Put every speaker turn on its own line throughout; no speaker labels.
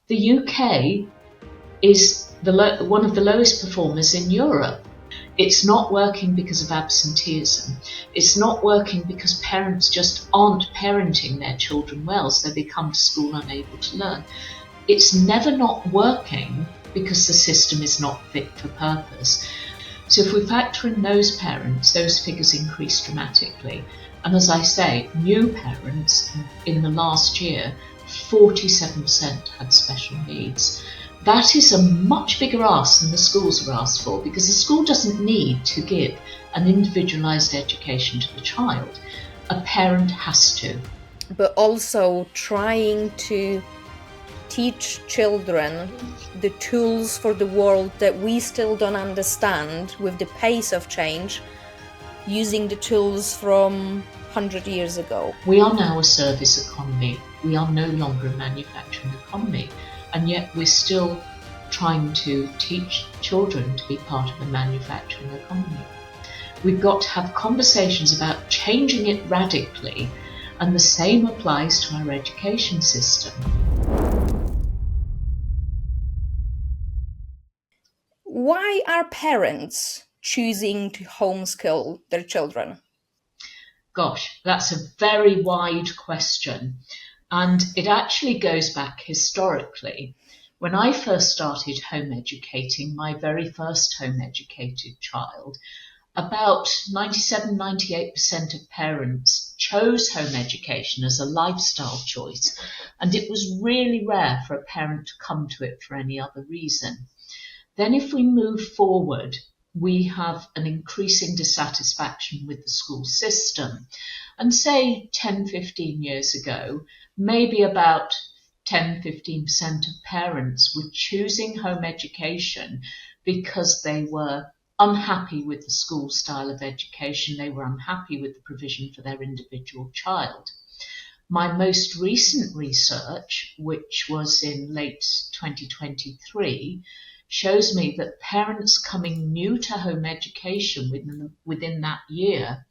The UK is one of the lowest performers in Europe. It's not working because of absenteeism. It's not working because parents just aren't parenting their children well, so they come to school unable to learn. It's never not working because the system is not fit for purpose. So if we factor in those parents, those figures increase dramatically. And as I say, new parents in the last year, 47% had special needs. That is a much bigger ask than the schools are asked for, because the school doesn't need to give an individualised education to the child. A parent has to.
But also trying to teach children the tools for the world that we still don't understand with the pace of change, using the tools from 100 years ago.
We are now a service economy. We are no longer a manufacturing economy. And yet we're still trying to teach children to be part of a manufacturing economy. We've got to have conversations about changing it radically, and the same applies to our education system.
Why are parents choosing to homeschool their children?
Gosh, that's a very wide question. And it actually goes back historically. When I first started home educating my very first home educated child, about 97-98% of parents chose home education as a lifestyle choice, and it was really rare for a parent to come to it for any other reason. Then if we move forward, we have an increasing dissatisfaction with the school system. And say 10-15 years ago, maybe about 10-15% of parents were choosing home education because they were unhappy with the school style of education. They were unhappy with the provision for their individual child. My most recent research, which was in late 2023, shows me that parents coming new to home education within that year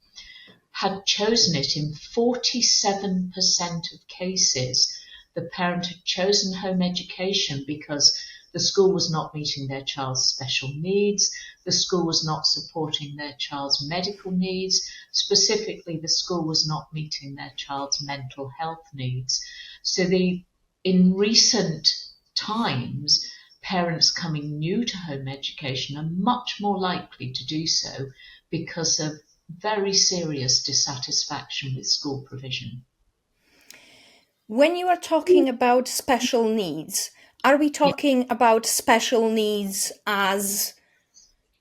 had chosen it in 47% of cases. The parent had chosen home education because the school was not meeting their child's special needs, the school was not supporting their child's medical needs, specifically the school was not meeting their child's mental health needs. So in recent times, parents coming new to home education are much more likely to do so because of very serious dissatisfaction with school provision.
When you are talking about special needs, are we talking about special needs as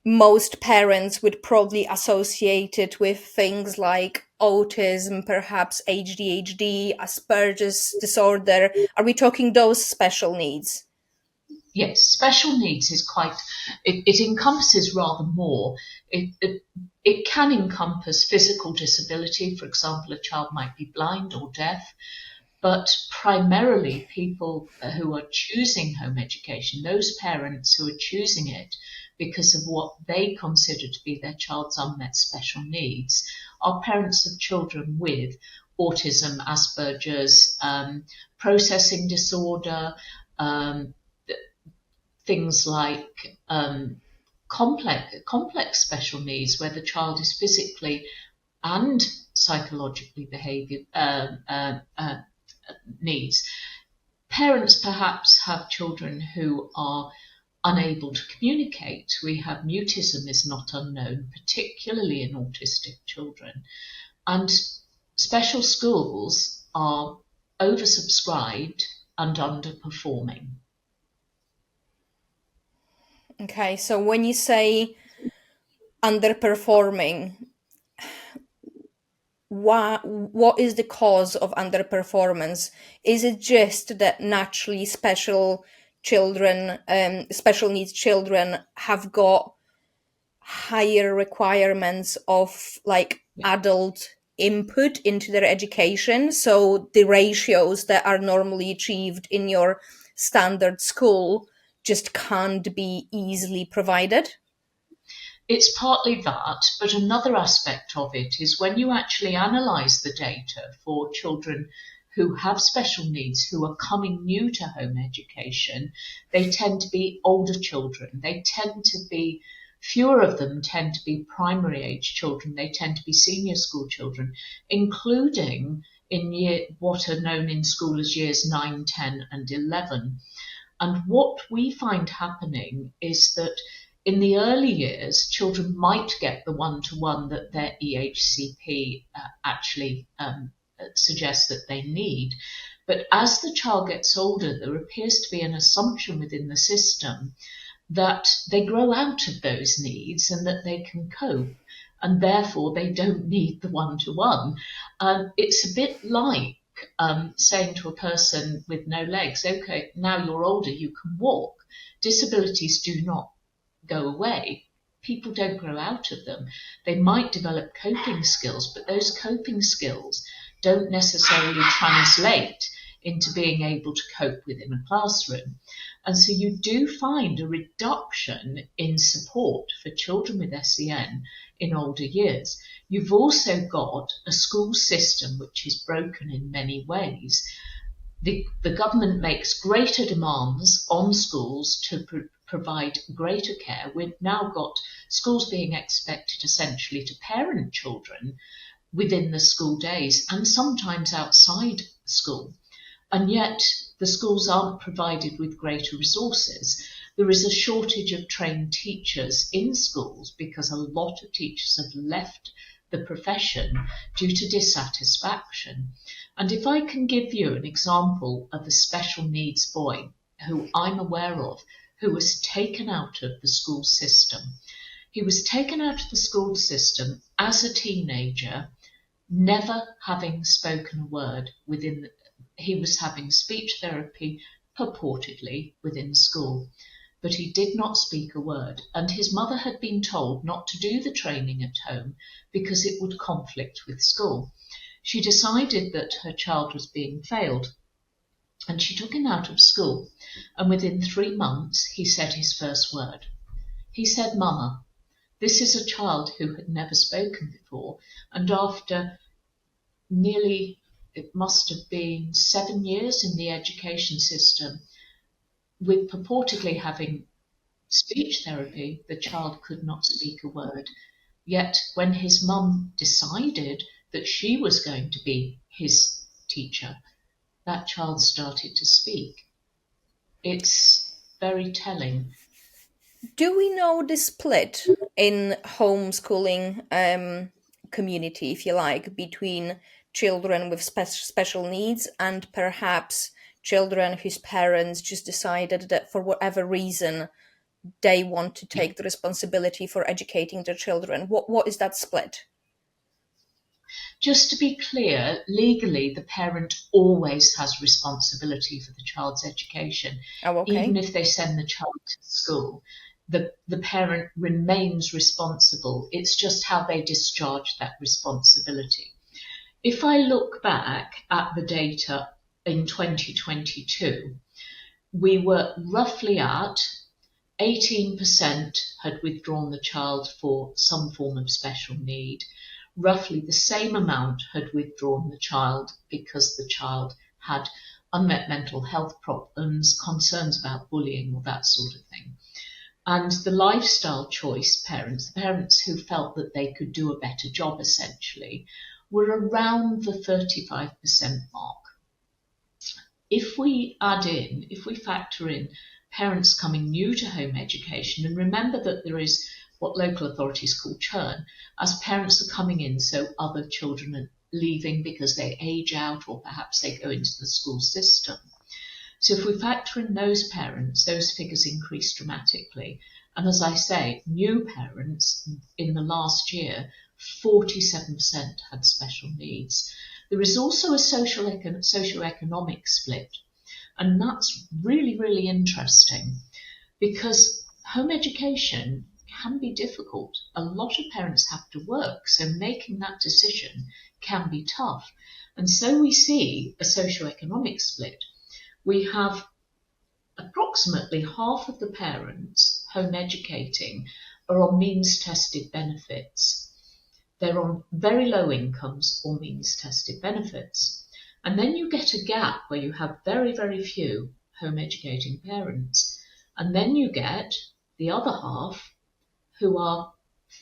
most parents would probably associate it with things like autism, perhaps ADHD, Asperger's disorder? Are we talking those special needs?
Yes, special needs is it encompasses rather more. It can encompass physical disability. For example, a child might be blind or deaf, but primarily people who are choosing home education, those parents who are choosing it because of what they consider to be their child's unmet special needs, are parents of children with autism, Asperger's, processing disorder, things like complex special needs where the child is physically and psychologically needs. Parents perhaps have children who are unable to communicate. We have mutism is not unknown, particularly in autistic children. And special schools are oversubscribed and underperforming.
Okay, so when you say underperforming, what is the cause of underperformance? Is it just that naturally special needs children have got higher requirements of adult input into their education, so the ratios that are normally achieved in your standard school just can't be easily provided?
It's partly that, but another aspect of it is when you actually analyse the data for children who have special needs, who are coming new to home education, they tend to be older children. Fewer of them tend to be primary age children. They tend to be senior school children, including in what are known in school as years 9, 10 and 11. And what we find happening is that in the early years, children might get the one-to-one that their EHCP actually suggests that they need. But as the child gets older, there appears to be an assumption within the system that they grow out of those needs and that they can cope, and therefore they don't need the one-to-one. It's a bit like saying to a person with no legs, okay, now you're older, you can walk. Disabilities do not go away. People don't grow out of them. They might develop coping skills, but those coping skills don't necessarily translate into being able to cope within a classroom. And so you do find a reduction in support for children with SEN in older years. You've also got a school system which is broken in many ways. The government makes greater demands on schools to provide greater care. We've now got schools being expected essentially to parent children within the school days and sometimes outside school. And yet the schools aren't provided with greater resources. There is a shortage of trained teachers in schools because a lot of teachers have left the profession due to dissatisfaction. And if I can give you an example of a special needs boy who I'm aware of, who was taken out of the school system. He was taken out of the school system as a teenager, never having spoken a word he was having speech therapy purportedly within school, but he did not speak a word, and his mother had been told not to do the training at home because it would conflict with school. She decided that her child was being failed, and she took him out of school, and within 3 months he said his first word. He said, "Mama." This is a child who had never spoken before, and after nearly, it must have been 7 years in the education system, with purportedly having speech therapy, the child could not speak a word. Yet when his mum decided that she was going to be his teacher, that child started to speak. It's very telling.
Do we know the split in homeschooling community, if you like, between children with special needs and perhaps children whose parents just decided that for whatever reason they want to take the responsibility for educating their children? What is that split?
Just to be clear, legally, the parent always has responsibility for the child's education.
Oh, okay.
Even if they send the child to school, the parent remains responsible. It's just how they discharge that responsibility. If I look back at the data in 2022, we were roughly at 18% had withdrawn the child for some form of special need. Roughly the same amount had withdrawn the child because the child had unmet mental health problems, concerns about bullying or that sort of thing. And the lifestyle choice parents, the parents who felt that they could do a better job essentially, were around the 35% mark. If we factor in parents coming new to home education, and remember that there is what local authorities call churn, as parents are coming in, so other children are leaving because they age out or perhaps they go into the school system. So if we factor in those parents, those figures increase dramatically. And as I say, new parents in the last year, 47% had special needs. There is also a socioeconomic split, and that's really, really interesting because home education can be difficult. A lot of parents have to work, so making that decision can be tough. And so we see a socioeconomic split. We have approximately half of the parents home educating are on means-tested benefits. They're on very low incomes or means-tested benefits. And then you get a gap where you have very, very few home educating parents. And then you get the other half who are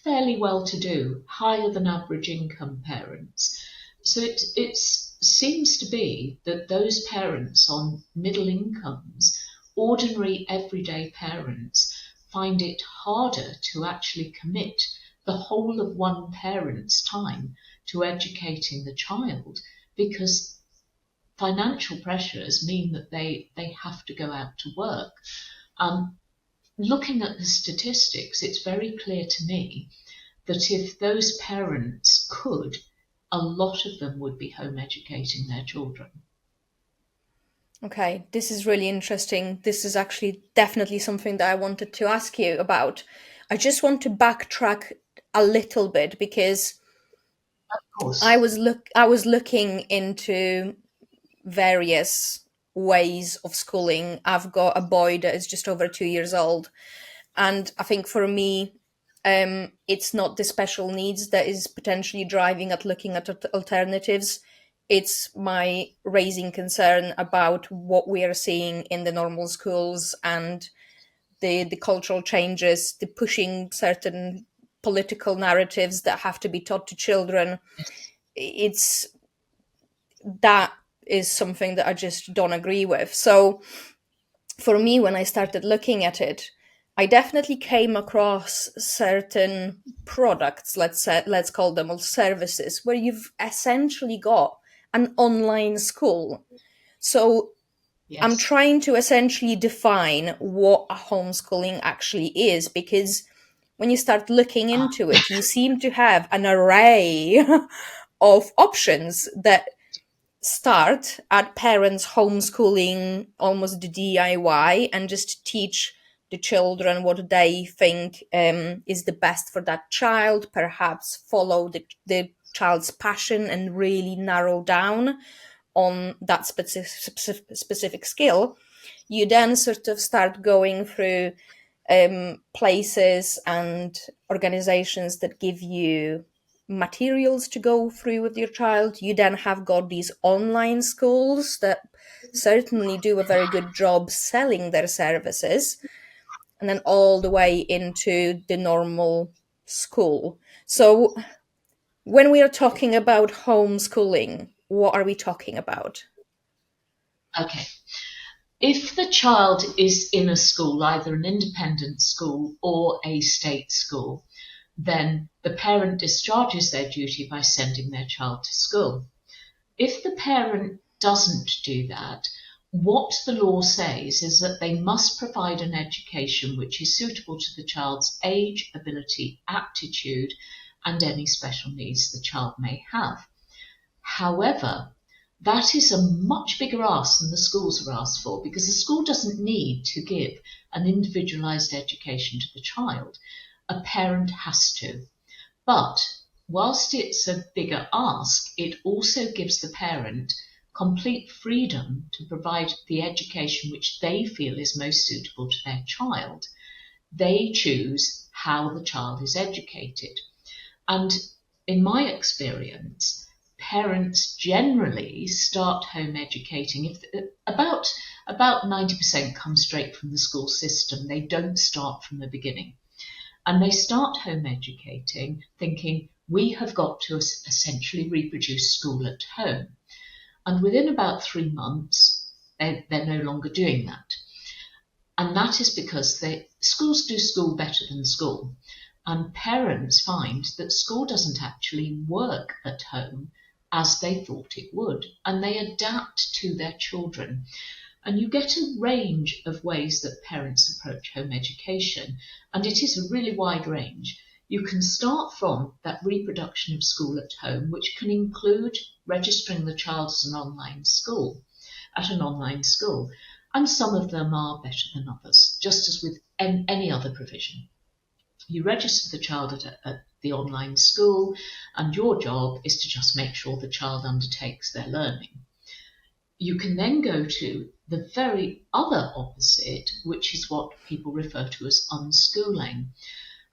fairly well-to-do, higher than average income parents. So it seems to be that those parents on middle incomes, ordinary everyday parents, find it harder to actually commit the whole of one parent's time to educating the child, because financial pressures mean that they have to go out to work. Looking at the statistics, it's very clear to me that if those parents could, a lot of them would be home educating their children.
Okay, this is really interesting. This is actually definitely something that I wanted to ask you about. I just want to backtrack a little bit because
Of course.
I was looking into various ways of schooling. I've got a boy that is just over 2 years old, and I think for me, it's not the special needs that is potentially driving at looking at alternatives. It's my raising concern about what we are seeing in the normal schools and the cultural changes, the pushing certain political narratives that have to be taught to children. It's that is something that I just don't agree with. So for me, when I started looking at it, I definitely came across certain products, let's call them, or services, where you've essentially got an online school. So I'm
Yes.
trying to essentially define what a homeschooling actually is, because when you start looking into it, you seem to have an array of options that start at parents homeschooling almost the DIY and just teach the children what they think is the best for that child, perhaps follow the child's passion and really narrow down on that specific skill. You then sort of start going through places and organizations that give you materials to go through with your child. You then have got these online schools that certainly do a very good job selling their services, and then all the way into the normal school. So when we are talking about homeschooling, what are we talking about?
Okay. If the child is in a school, either an independent school or a state school, then the parent discharges their duty by sending their child to school. If the parent doesn't do that, what the law says is that they must provide an education which is suitable to the child's age, ability, aptitude, and any special needs the child may have. However, that is a much bigger ask than the schools are asked for, because the school doesn't need to give an individualised education to the child. A parent has to. But whilst it's a bigger ask, it also gives the parent complete freedom to provide the education which they feel is most suitable to their child. They choose how the child is educated. And in my experience, parents generally start home educating. If about 90% come straight from the school system, they don't start from the beginning. And they start home educating thinking, we have got to essentially reproduce school at home. And within about 3 months, they're no longer doing that. And that is because schools do school better than school. And parents find that school doesn't actually work at home as they thought it would. And they adapt to their children. And you get a range of ways that parents approach home education, and it is a really wide range. You can start from that reproduction of school at home, which can include registering the child as an online school, and some of them are better than others, just as with any other provision. You register the child at the online school, and your job is to just make sure the child undertakes their learning. You can then go to the very other opposite, which is what people refer to as unschooling.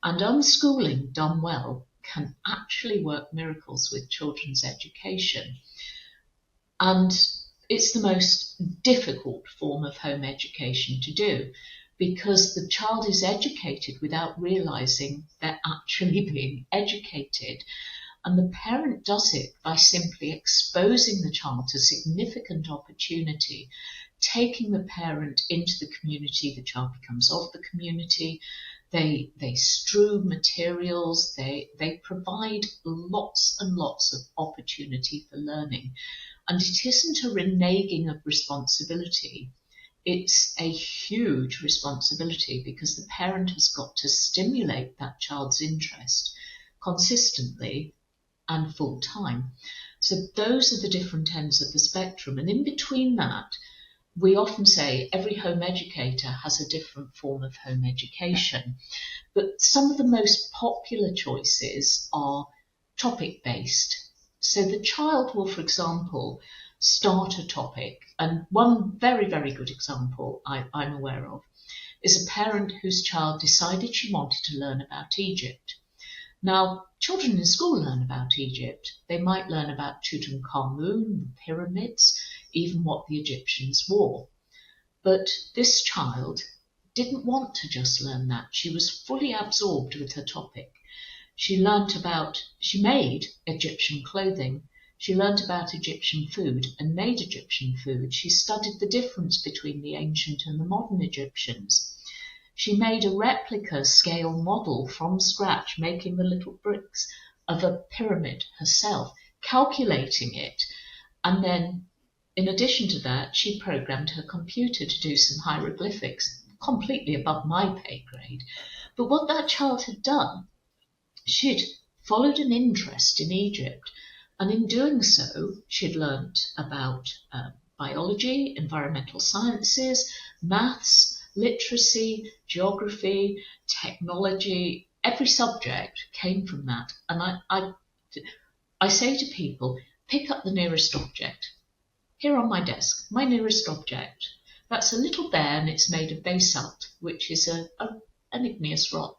And unschooling done well can actually work miracles with children's education. And it's the most difficult form of home education to do, because the child is educated without realizing they're actually being educated. And the parent does it by simply exposing the child to significant opportunity, taking the parent into the community. The child becomes of the community. They strew materials. They provide lots and lots of opportunity for learning. And it isn't a reneging of responsibility. It's a huge responsibility, because the parent has got to stimulate that child's interest consistently and full time. So those are the different ends of the spectrum. And in between that, we often say every home educator has a different form of home education. But some of the most popular choices are topic-based. So the child will, for example, start a topic. And one very, very good example I'm aware of is a parent whose child decided she wanted to learn about Egypt. Now, children in school learn about Egypt. They might learn about Tutankhamun, the pyramids, even what the Egyptians wore. But this child didn't want to just learn that. She was fully absorbed with her topic. She made Egyptian clothing. She learnt about Egyptian food and made Egyptian food. She studied the difference between the ancient and the modern Egyptians. She made a replica scale model from scratch, making the little bricks of a pyramid herself, calculating it. And then, in addition to that, she programmed her computer to do some hieroglyphics, completely above my pay grade. But what that child had done, she'd followed an interest in Egypt. And in doing so, she'd learnt about biology, environmental sciences, maths, literacy, geography, technology. Every subject came from that. And I say to people, pick up the nearest object. Here on my desk, my nearest object. That's a little bear, and it's made of basalt, which is an igneous rock.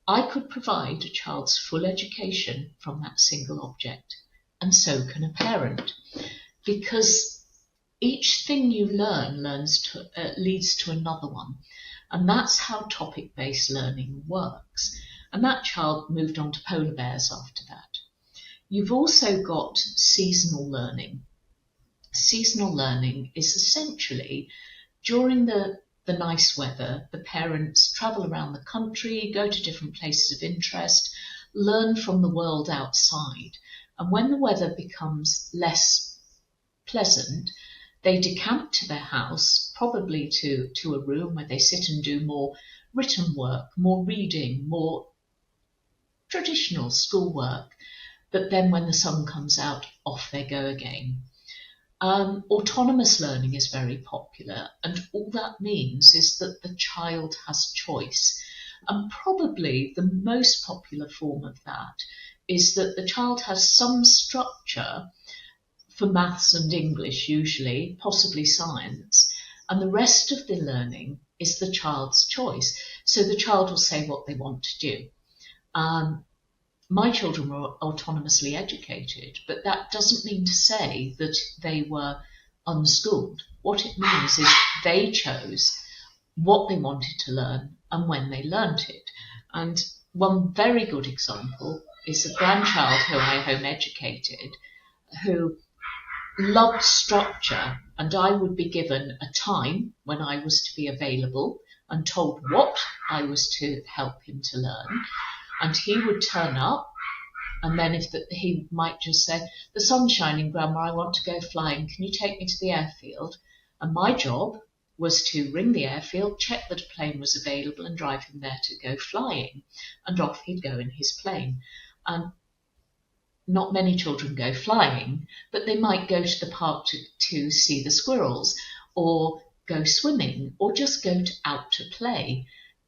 I could provide a child's full education from that single object, and so can a parent, because each thing you learn leads to another one. And that's how topic-based learning works. And that child moved on to polar bears after that. You've also got seasonal learning. Seasonal learning is essentially, during the nice weather, the parents travel around the country, go to different places of interest, learn from the world outside. And when the weather becomes less pleasant, they decamp to their house, probably to a room where they sit and do more written work, more reading, more traditional schoolwork. But then when the sun comes out, off they go again. Autonomous learning is very popular, and all that means is that the child has choice. And probably the most popular form of that is that the child has some structure for maths and English usually, possibly science, and the rest of the learning is the child's choice. So the child will say what they want to do. My children were autonomously educated, but that doesn't mean to say that they were unschooled. What it means is they chose what they wanted to learn and when they learnt it. And one very good example is a grandchild who I home educated, who loved structure, and I would be given a time when I was to be available and told what I was to help him to learn. And he would turn up, and then he might just say, "The sun's shining, Grandma, I want to go flying. Can you take me to the airfield?" And my job was to ring the airfield, check that a plane was available, and drive him there to go flying. And off he'd go in his plane. And not many children go flying, but they might go to the park to see the squirrels, or go swimming, or just go out to play.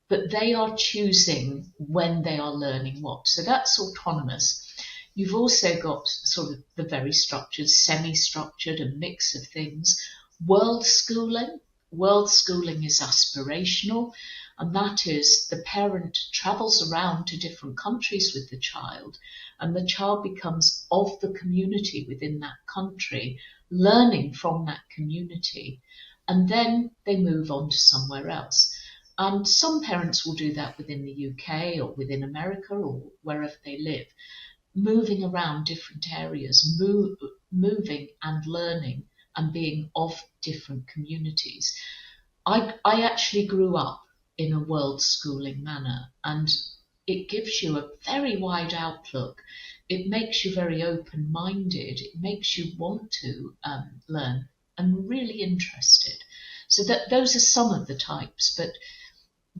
But they are choosing when they are learning what. So that's autonomous. You've also got sort of the very structured, semi-structured, a mix of things. World schooling. World schooling is aspirational, and that is the parent travels around to different countries with the child, and the child becomes of the community within that country, learning from that community, and then they move on to somewhere else. And some parents will do that within the UK or within America or wherever they live, moving around different areas, moving and learning and being of different communities. I actually grew up in a world schooling manner, and it gives you a very wide outlook. It makes you very open-minded. It makes you want to learn and really interested. So those are some of the types, but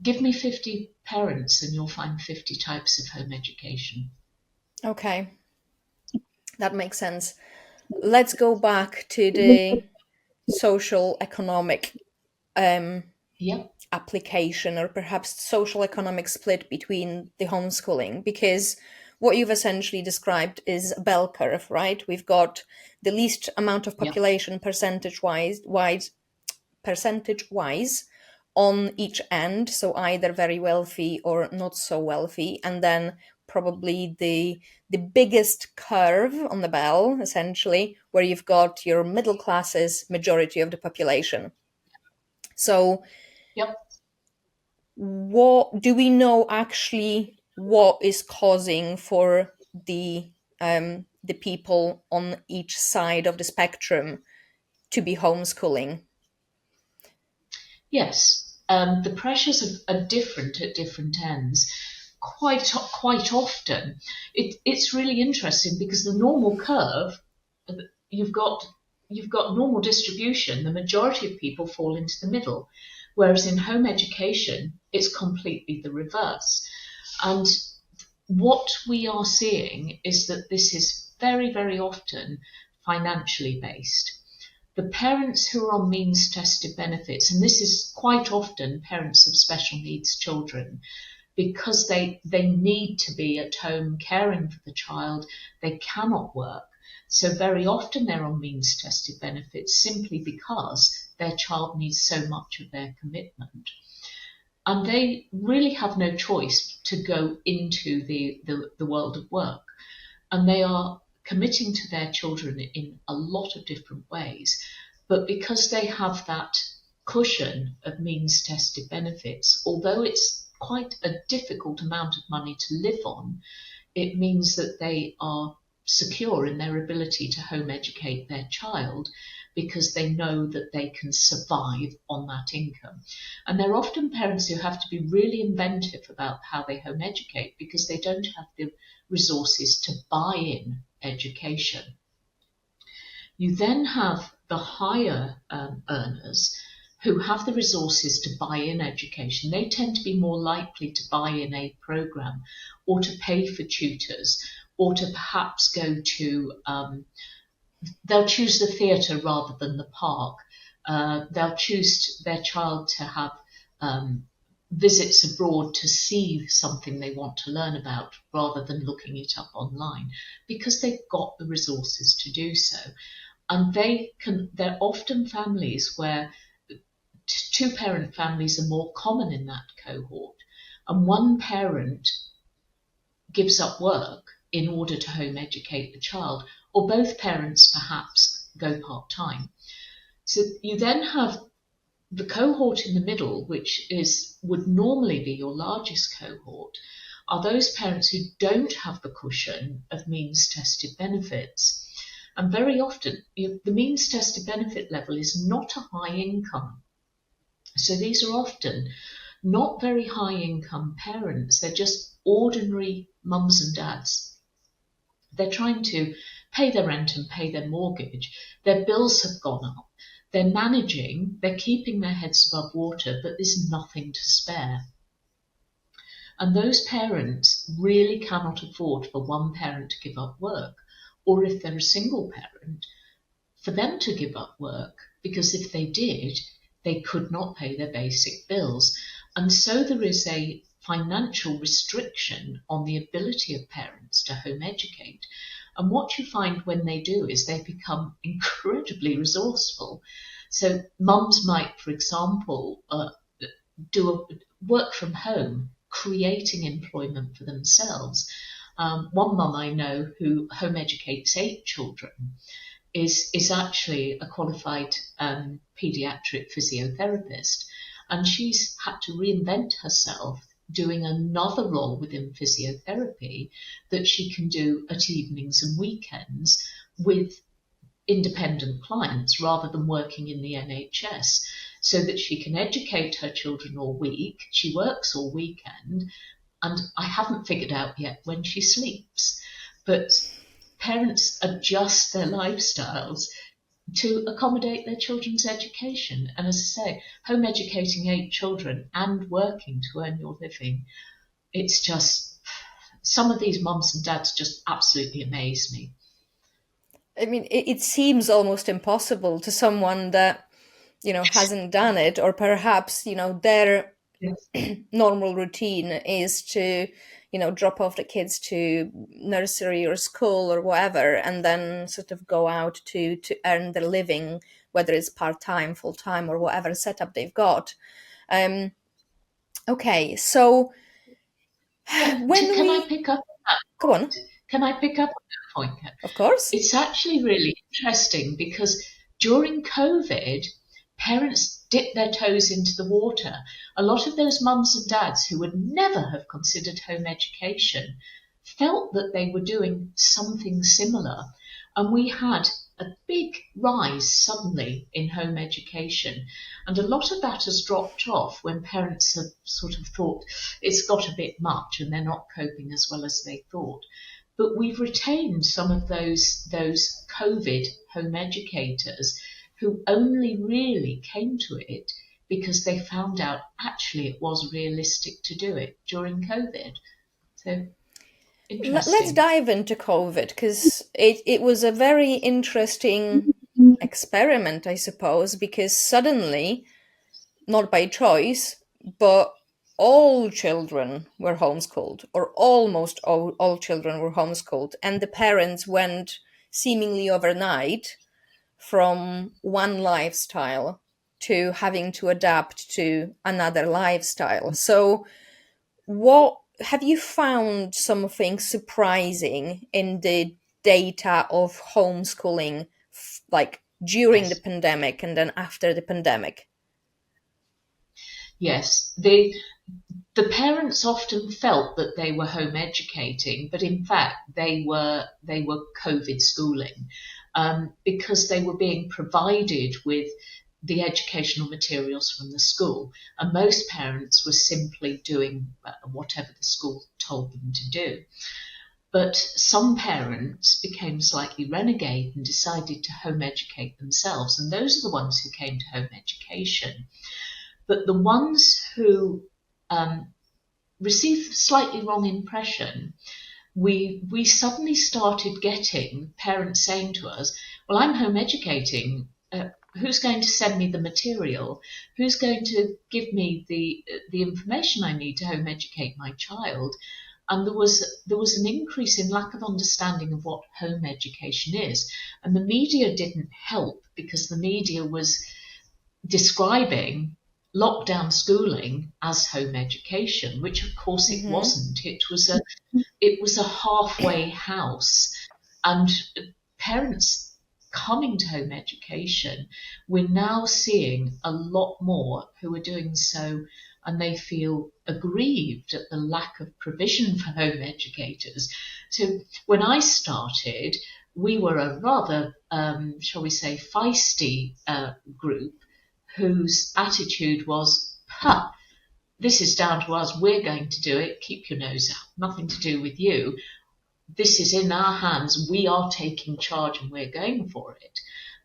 give me 50 parents and you'll find 50 types of home education.
Okay, that makes sense. Let's go back to the social economic
Yep,
application, or perhaps social economic split between the homeschooling, because what you've essentially described is a bell curve, right? We've got the least amount of
yep,
population percentage wise on each end, so either very wealthy or not so wealthy, and then probably the biggest curve on the bell, essentially, where you've got your middle classes, majority of the population. So
yep.
what do we know actually what is causing for the people on each side of the spectrum to be homeschooling?
Yes, the pressures are different at different ends. Quite often, it's really interesting because the normal curve, you've got you've got normal distribution. The majority of people fall into the middle, whereas in home education, it's completely the reverse. And what we are seeing is that this is very, very often financially based. The parents who are on means tested benefits, and this is quite often parents of special needs children, because they need to be at home caring for the child, they cannot work. So very often they're on means tested benefits simply because their child needs so much of their commitment. And they really have no choice to go into the world of work. And they are committing to their children in a lot of different ways. But because they have that cushion of means tested benefits, although it's quite a difficult amount of money to live on, it means that they are secure in their ability to home educate their child because they know that they can survive on that income. And they're often parents who have to be really inventive about how they home educate because they don't have the resources to buy in education. You then have the higher earners who have the resources to buy in education. They tend to be more likely to buy in a program or to pay for tutors or to perhaps go to, they'll choose the theatre rather than the park. They'll choose their child to have visits abroad to see something they want to learn about rather than looking it up online because they've got the resources to do so. And they're often families where two-parent families are more common in that cohort. And one parent gives up work in order to home educate the child, or both parents perhaps go part-time. So you then have the cohort in the middle, which would normally be your largest cohort, are those parents who don't have the cushion of means-tested benefits. And very often, the means tested benefit level is not a high income. So these are often not very high income parents. They're just ordinary mums and dads. They're trying to pay their rent and pay their mortgage. Their bills have gone up. They're managing, they're keeping their heads above water, but there's nothing to spare. And those parents really cannot afford for one parent to give up work. Or if they're a single parent, for them to give up work, because if they did, they could not pay their basic bills. And so there is a financial restriction on the ability of parents to home educate. And what you find when they do is they become incredibly resourceful. So mums might, for example, work from home, creating employment for themselves. One mum I know who home educates 8 children, is actually a qualified pediatric physiotherapist, and she's had to reinvent herself doing another role within physiotherapy that she can do at evenings and weekends with independent clients rather than working in the NHS, so that she can educate her children all week. She works all weekend, and I haven't figured out yet when she sleeps. But parents adjust their lifestyles to accommodate their children's education. And as I say, home educating 8 children and working to earn your living, it's just, some of these mums and dads just absolutely amaze me.
I mean, it seems almost impossible to someone that, hasn't done it, or perhaps, their
Yes.
normal routine is to, drop off the kids to nursery or school or whatever, and then sort of go out to earn their living, whether it's part-time, full-time, or whatever setup they've got. Okay, so when
Can I
we
pick up on that
go on,
point? Can I pick up on that point?
of course.
It's actually really interesting because during COVID, parents dipped their toes into the water. A lot of those mums and dads who would never have considered home education felt that they were doing something similar. And we had a big rise suddenly in home education. And a lot of that has dropped off when parents have sort of thought it's got a bit much and they're not coping as well as they thought. But we've retained some of those COVID home educators who only really came to it because they found out actually it was realistic to do it during COVID. So
Let's
interesting.
dive into COVID, because it was a very interesting experiment, I suppose, because suddenly, not by choice, but all children were homeschooled, or almost all children were homeschooled, and the parents went seemingly overnight from one lifestyle to having to adapt to another lifestyle. So, what have you found something surprising in the data of homeschooling, like during the
Yes.
pandemic and then after the pandemic?
Yes. The parents often felt that they were home educating, but in fact they were COVID schooling, because they were being provided with the educational materials from the school, and most parents were simply doing whatever the school told them to do. But some parents became slightly renegade and decided to home educate themselves, and those are the ones who came to home education. But the ones who received a slightly wrong impression, we suddenly started getting parents saying to us, well, I'm home educating. Who's going to send me the material? Who's going to give me the information I need to home educate my child? And there was an increase in lack of understanding of what home education is. And the media didn't help, because the media was describing lockdown schooling as home education, which of course it
Mm-hmm.
wasn't. It was a halfway house, and parents coming to home education, we're now seeing a lot more who are doing so, and they feel aggrieved at the lack of provision for home educators. So when I started, we were a rather, shall we say, feisty group whose attitude was, ha, this is down to us, we're going to do it, keep your nose out, nothing to do with you. This is in our hands, we are taking charge and we're going for it.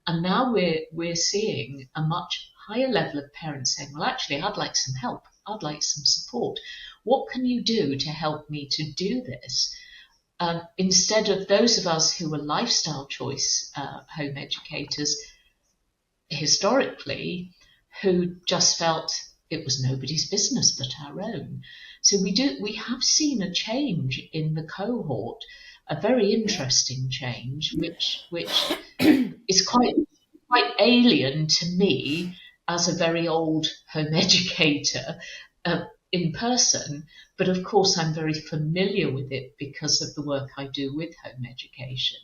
And now we're seeing a much higher level of parents saying, well, actually, I'd like some help, I'd like some support. What can you do to help me to do this? Instead of those of us who were lifestyle choice home educators historically, who just felt it was nobody's business but our own. So we have seen a change in the cohort, a very interesting change, which is quite alien to me as a very old home educator in person. But of course, I'm very familiar with it because of the work I do with home education.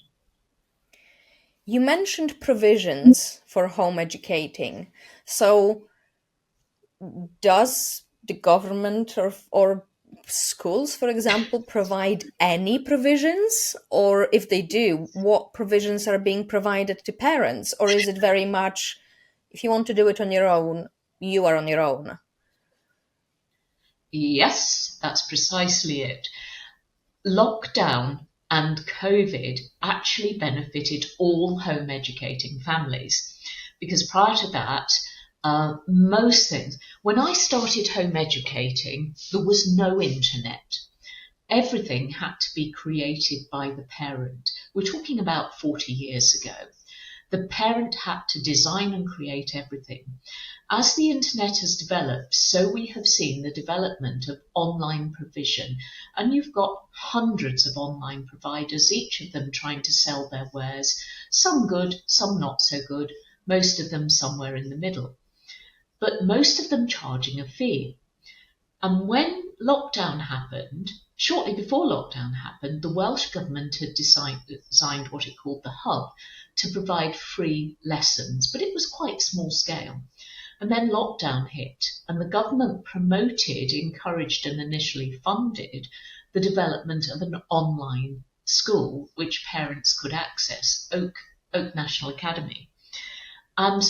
You mentioned provisions for home educating. So, does the government or schools, for example, provide any provisions? Or if they do, what provisions are being provided to parents? Or is it very much, if you want to do it on your own, you are on your own?
Yes, that's precisely it. Lockdown and COVID actually benefited all home educating families because prior to that, most things, when I started home educating, there was no internet. Everything had to be created by the parent. We're talking about 40 years ago. The parent had to design and create everything. As the internet has developed, so we have seen the development of online provision. And you've got hundreds of online providers, each of them trying to sell their wares, some good, some not so good, most of them somewhere in the middle. But most of them charging a fee. And when lockdown happened, shortly before lockdown happened, the Welsh Government had designed what it called the Hub to provide free lessons, but it was quite small scale. And then lockdown hit, and the government promoted, encouraged, and initially funded the development of an online school which parents could access, Oak National Academy. And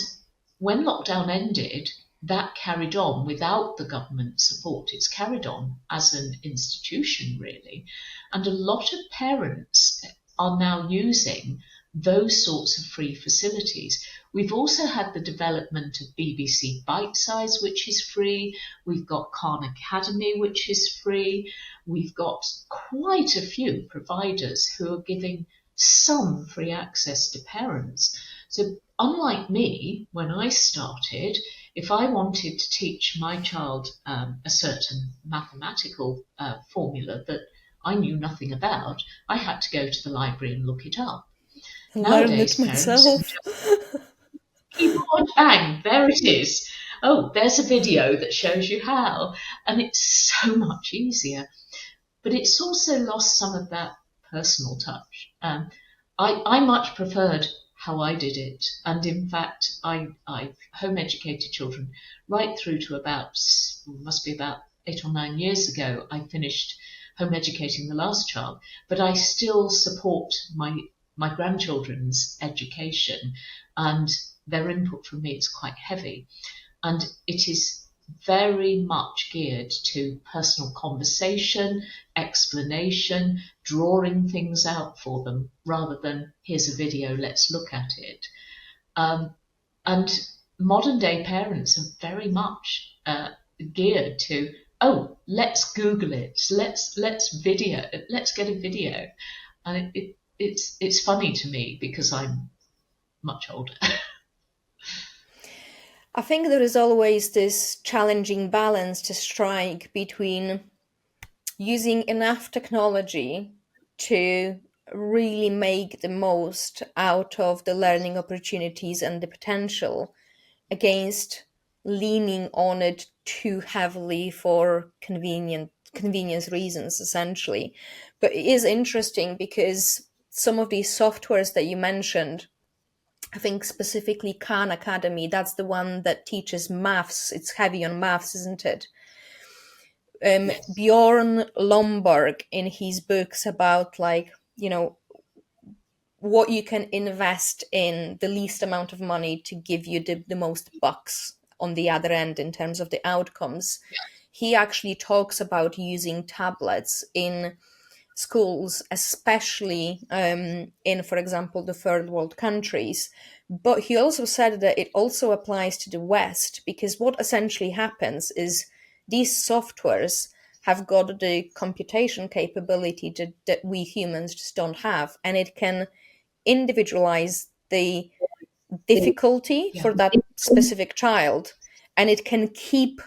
when lockdown ended, that carried on without the government support. It's carried on as an institution, really. And a lot of parents are now using those sorts of free facilities. We've also had the development of BBC Bite Size, which is free. We've got Khan Academy, which is free. We've got quite a few providers who are giving some free access to parents. So unlike me, when I started, if I wanted to teach my child a certain mathematical formula that I knew nothing about, I had to go to the library and look it up.
Learn
Nowadays,
it
parents can
myself.
just keyboard, bang, there it is. Oh, there's a video that shows you how. And it's so much easier. But it's also lost some of that personal touch. I much preferred how I did it. And in fact, I home educated children right through to about, must be about 8 or 9 years ago. I finished home educating the last child, but I still support my grandchildren's education, and their input from me is quite heavy. And it is very much geared to personal conversation, explanation, drawing things out for them, rather than here's a video, let's look at it. And modern day parents are very much geared to, oh, let's Google it, let's get a video. And it's funny to me because I'm much older.
I think there is always this challenging balance to strike between using enough technology to really make the most out of the learning opportunities and the potential against leaning on it too heavily for convenience reasons, essentially. But it is interesting because some of these softwares that you mentioned, I think specifically Khan Academy, that's the one that teaches maths. It's heavy on maths, isn't it?
Yes.
Bjorn Lomborg, in his books about, like, what you can invest in the least amount of money to give you the most bucks on the other end in terms of the outcomes, he actually talks about using tablets in schools, especially in, for example, the third world countries. But he also said that it also applies to the West, because what essentially happens is these softwares have got the computation capability that we humans just don't have, and it can individualize the difficulty
Yeah.
for that specific child, and it can keep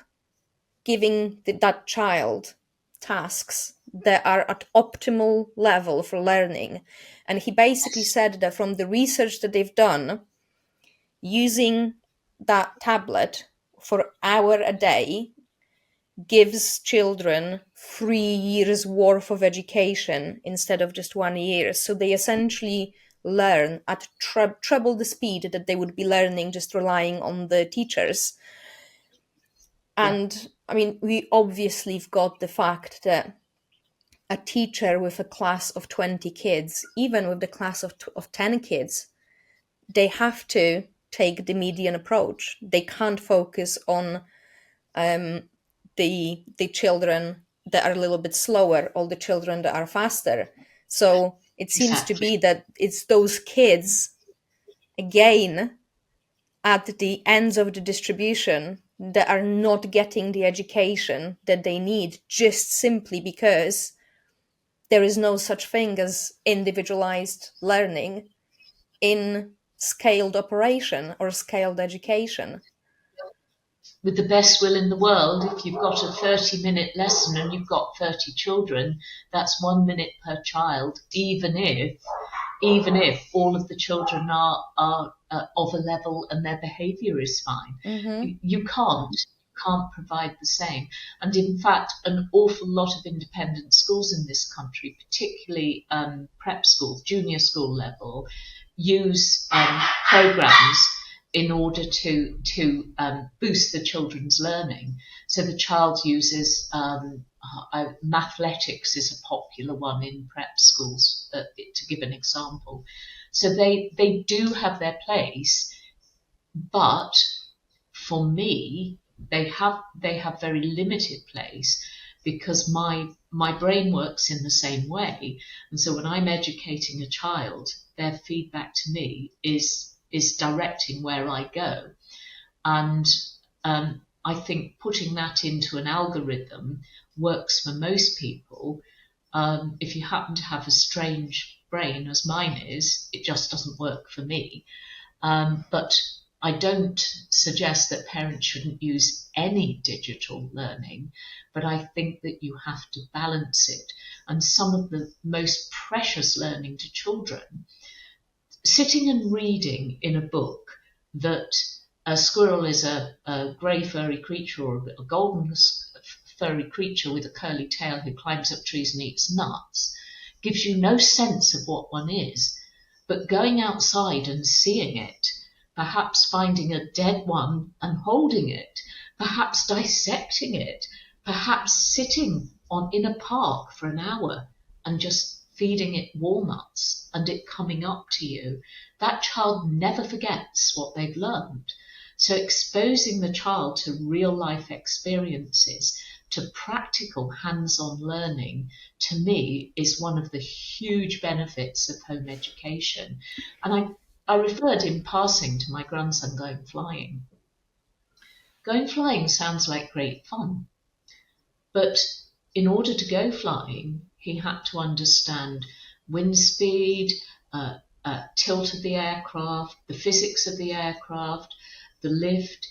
giving that child tasks that are at optimal level for learning. And he basically said that from the research that they've done, using that tablet for hour a day gives children 3 years worth of education instead of just 1 year. So they essentially learn at treble the speed that they would be learning just relying on the teachers.
Yeah,
And I mean, we obviously have got the fact that a teacher with a class of 20 kids, even with the class of 10 kids, they have to take the median approach. They can't focus on the children that are a little bit slower or the children that are faster. So it seems to
exactly.
be that it's those kids, again, at the ends of the distribution that are not getting the education that they need just simply because there is no such thing as individualized learning in scaled operation or scaled education.
With the best will in the world, if you've got a 30-minute lesson and you've got 30 children, that's 1 minute per child, even if all of the children are of a level and their behaviour is fine.
Mm-hmm.
You can't provide the same. And in fact, an awful lot of independent schools in this country, particularly prep schools, junior school level, use programs in order to boost the children's learning. So the child uses mathletics is a popular one in prep schools, to give an example. So they do have their place, but for me, they have very limited place because my brain works in the same way. And so when I'm educating a child, their feedback to me is directing where I go. And I think putting that into an algorithm works for most people. If you happen to have a strange brain, as mine is, it just doesn't work for me. But I don't suggest that parents shouldn't use any digital learning, but I think that you have to balance it. And some of the most precious learning to children, sitting and reading in a book that a squirrel is a grey furry creature or a golden furry creature with a curly tail who climbs up trees and eats nuts, gives you no sense of what one is. But going outside and seeing it, perhaps finding a dead one and holding it, perhaps dissecting it, perhaps sitting in a park for an hour and just feeding it walnuts and it coming up to you, that child never forgets what they've learned. So exposing the child to real life experiences, to practical hands-on learning, to me is one of the huge benefits of home education. And I referred in passing to my grandson going flying. Going flying sounds like great fun, but in order to go flying, he had to understand wind speed, tilt of the aircraft, the physics of the aircraft, the lift,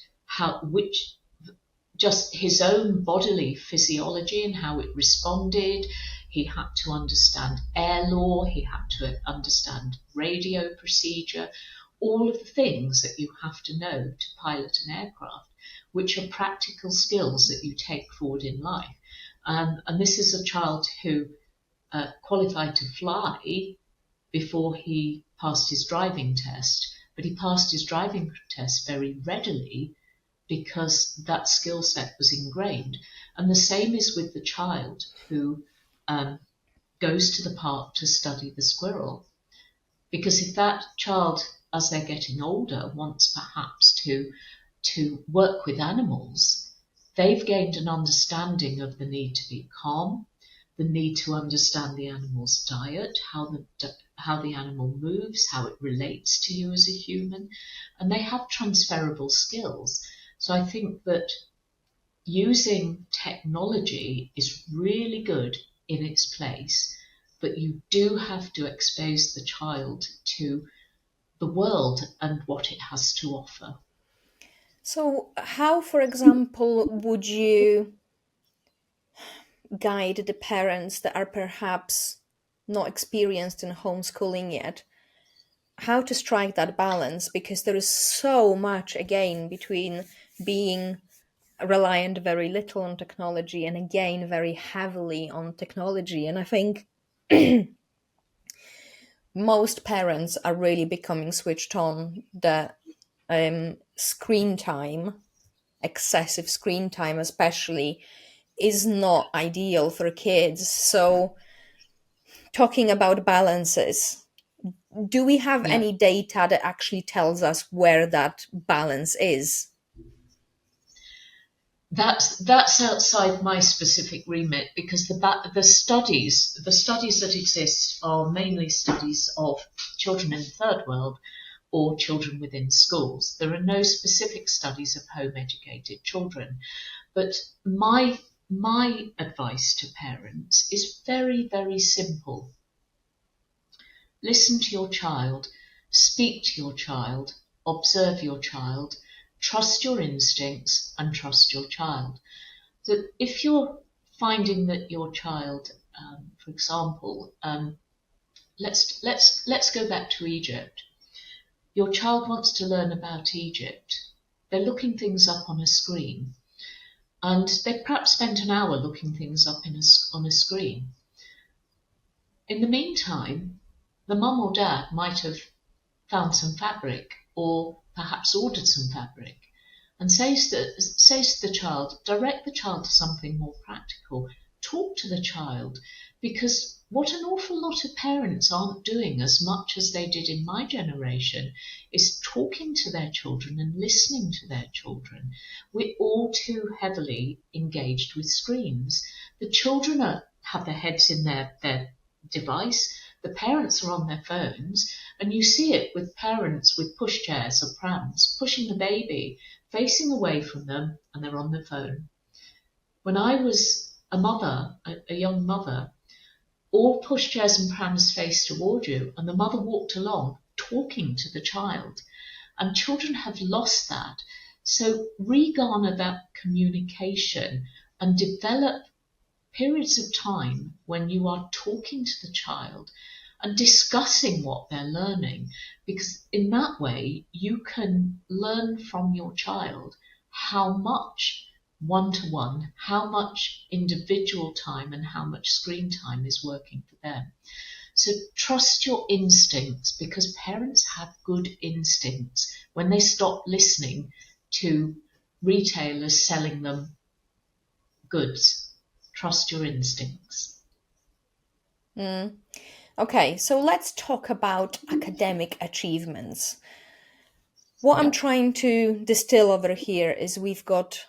just his own bodily physiology and how it responded. He had to understand air law, he had to understand radio procedure, all of the things that you have to know to pilot an aircraft, which are practical skills that you take forward in life. And this is a child who qualified to fly before he passed his driving test, but he passed his driving test very readily because that skill set was ingrained. And the same is with the child who goes to the park to study the squirrel. Because if that child, as they're getting older, wants perhaps to work with animals, they've gained an understanding of the need to be calm, the need to understand the animal's diet, how the animal moves, how it relates to you as a human, and they have transferable skills. So I think that using technology is really good in its place, but you do have to expose the child to the world and what it has to offer.
So, how, for example, would you guide the parents that are perhaps not experienced in homeschooling yet? How to strike that balance? Because there is so much, again, between being reliant very little on technology and, again, very heavily on technology. And I think most parents are really becoming switched on. The screen time, excessive screen time especially, is not ideal for kids. So talking about balances, do we have
Yeah.
any data that actually tells us where that balance is?
That's outside my specific remit, because the studies that exist are mainly studies of children in the third world or children within schools. There are no specific studies of home educated children. But my advice to parents is very, very simple. Listen to your child, speak to your child, observe your child, trust your instincts and trust your child. That if you're finding that your child, for example, let's go back to Egypt. Your child wants to learn about Egypt. They're looking things up on a screen, and they've perhaps spent an hour looking things up on a screen. In the meantime, the mum or dad might have found some fabric, or perhaps ordered some fabric, and says to the child, direct the child to something more practical. Talk to the child, because what an awful lot of parents aren't doing as much as they did in my generation is talking to their children and listening to their children. We're all too heavily engaged with screens. The children have their heads in their device. The parents are on their phones, and you see it with parents with pushchairs or prams pushing the baby, facing away from them, and they're on their phone. When I was a mother, a young mother, all pushchairs and prams faced toward you, and the mother walked along talking to the child. And children have lost that. So regarner that communication and develop periods of time when you are talking to the child and discussing what they're learning, because in that way you can learn from your child how much one-to-one, how much individual time and how much screen time is working for them. So trust your instincts, because parents have good instincts when they stop listening to retailers selling them goods. Trust your instincts.
Mm. Okay, so let's talk about academic achievements. What I'm
Yeah.
trying to distill over here is we've got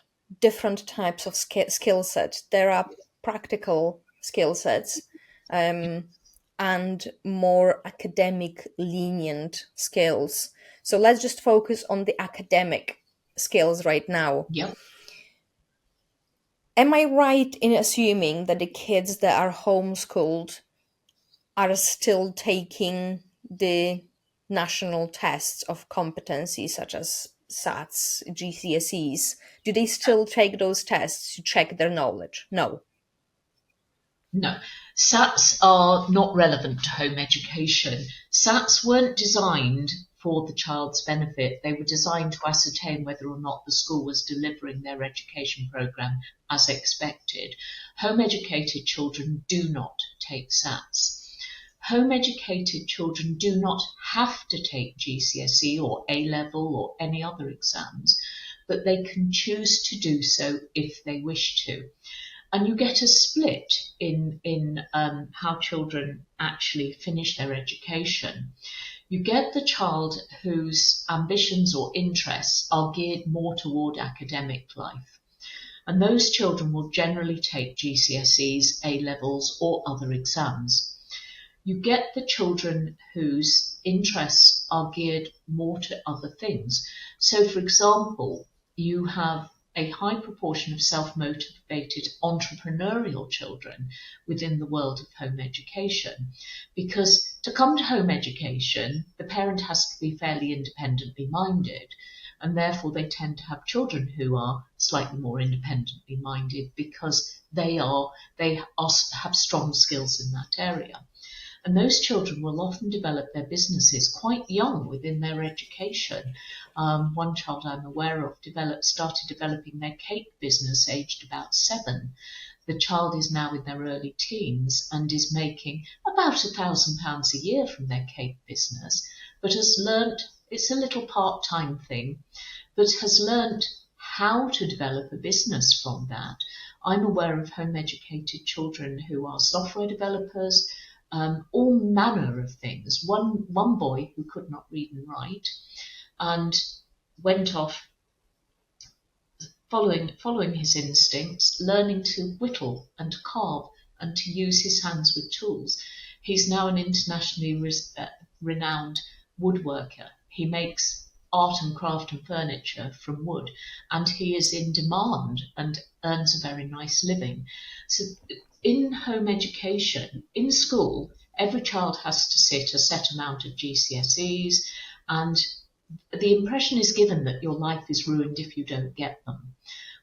different types of skill sets. There are practical skill sets, and more academic lenient skills. So let's just focus on the academic skills right now.
Yep.
Am I right in assuming that the kids that are homeschooled are still taking the national tests of competency, such as SATs, GCSEs? Do they still take those tests to check their knowledge? No.
No. SATs are not relevant to home education. SATs weren't designed for the child's benefit. They were designed to ascertain whether or not the school was delivering their education programme as expected. Home educated children do not take SATs. Home educated children do not have to take GCSE or A-level or any other exams, but they can choose to do so if they wish to. And you get a split in how children actually finish their education. You get the child whose ambitions or interests are geared more toward academic life. And those children will generally take GCSEs, A-levels or other exams. You get the children whose interests are geared more to other things. So, for example, you have a high proportion of self-motivated entrepreneurial children within the world of home education, because to come to home education, the parent has to be fairly independently minded, and therefore they tend to have children who are slightly more independently minded because they have strong skills in that area. And those children will often develop their businesses quite young within their education. One child I'm aware of started developing their cake business aged about 7. the child is now in their early teens and is making about £1,000 a year from their cake business, but has learnt, it's a little part-time thing, but has learnt how to develop a business from that. I'm aware of home educated children who are software developers, all manner of things. One boy who could not read and write and went off following his instincts, learning to whittle and carve and to use his hands with tools. He's now an internationally renowned woodworker. He makes art and craft and furniture from wood, and he is in demand and earns a very nice living. So in home education, in school, every child has to sit a set amount of GCSEs, and the impression is given that your life is ruined if you don't get them.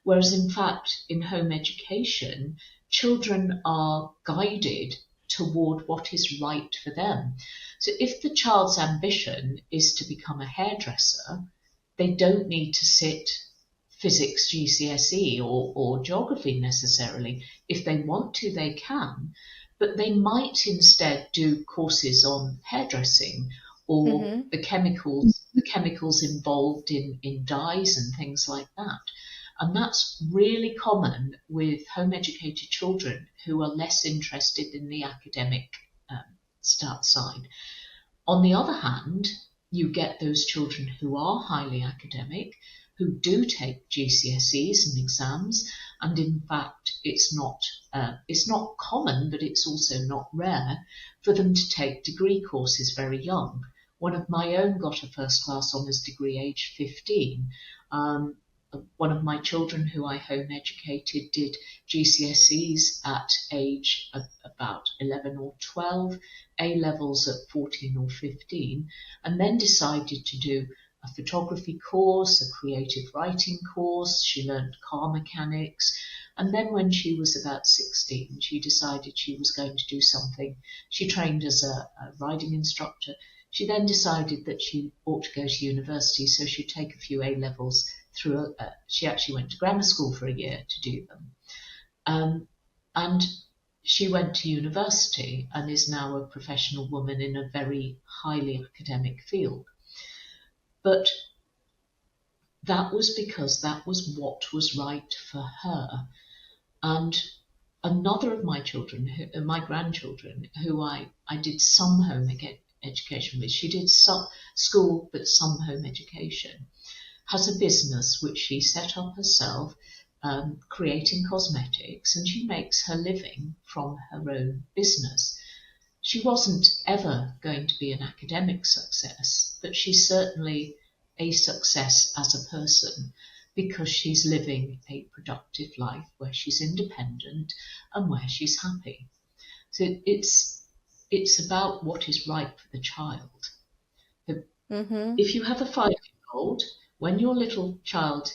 Whereas in fact, in home education, children are guided toward what is right for them. So if the child's ambition is to become a hairdresser, they don't need to sit physics GCSE or geography necessarily. If they want to, they can, but they might instead do courses on hairdressing or the chemicals involved in dyes and things like that. And that's really common with home educated children who are less interested in the academic side. On the other hand, you get those children who are highly academic, who do take GCSEs and exams, and in fact it's not common, but it's also not rare for them to take degree courses very young. One of my own got a first class honours degree aged 15. One of my children who I home educated did GCSEs at age about 11 or 12, A-levels at 14 or 15, and then decided to do a photography course, a creative writing course. She learned car mechanics. And then when she was about 16, she decided she was going to do something. She trained as a riding instructor. She then decided that she ought to go to university, so she'd take a few A-levels through. She actually went to grammar school for a year to do them. And she went to university and is now a professional woman in a very highly academic field. But that was because that was what was right for her. And another of my children, my grandchildren, who I did some home education with, she did some school but some home education, has a business which she set up herself, creating cosmetics, and she makes her living from her own business. She wasn't ever going to be an academic success, but she's certainly a success as a person because she's living a productive life where she's independent and where she's happy. So it's about what is right for the child. If you have a 5-year-old, when your little child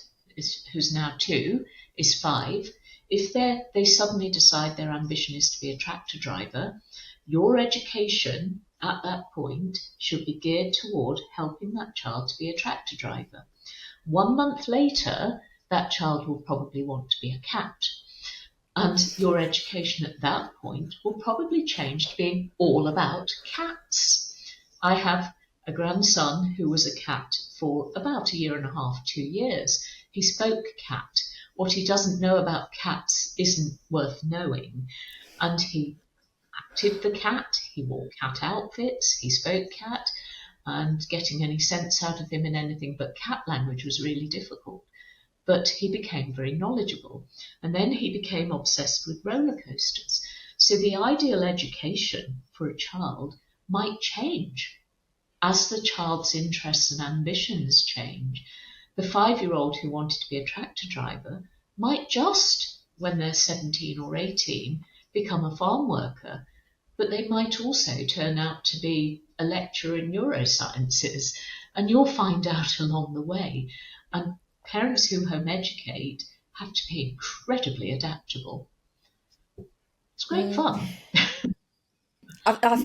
who's now 2 is 5, if they suddenly decide their ambition is to be a tractor driver, your education at that point should be geared toward helping that child to be a tractor driver. 1 month later, that child will probably want to be a cat. And your education at that point will probably change to being all about cats. I have a grandson who was a cat for about 1.5 years, 2 years. He spoke cat. What he doesn't know about cats isn't worth knowing. And he acted the cat, he wore cat outfits, he spoke cat, and getting any sense out of him in anything but cat language was really difficult. But he became very knowledgeable. And then he became obsessed with roller coasters. So the ideal education for a child might change as the child's interests and ambitions change. The 5-year-old who wanted to be a tractor driver might just, when they're 17 or 18, become a farm worker, but they might also turn out to be a lecturer in neurosciences, and you'll find out along the way. And parents who home educate have to be incredibly adaptable. It's great fun.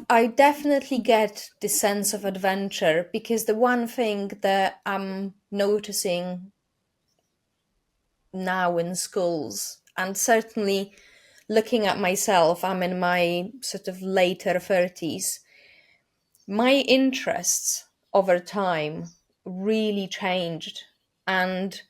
I definitely get the sense of adventure, because the one thing that I'm noticing now in schools, and certainly looking at myself, I'm in my sort of later 30s. My interests over time really changed. And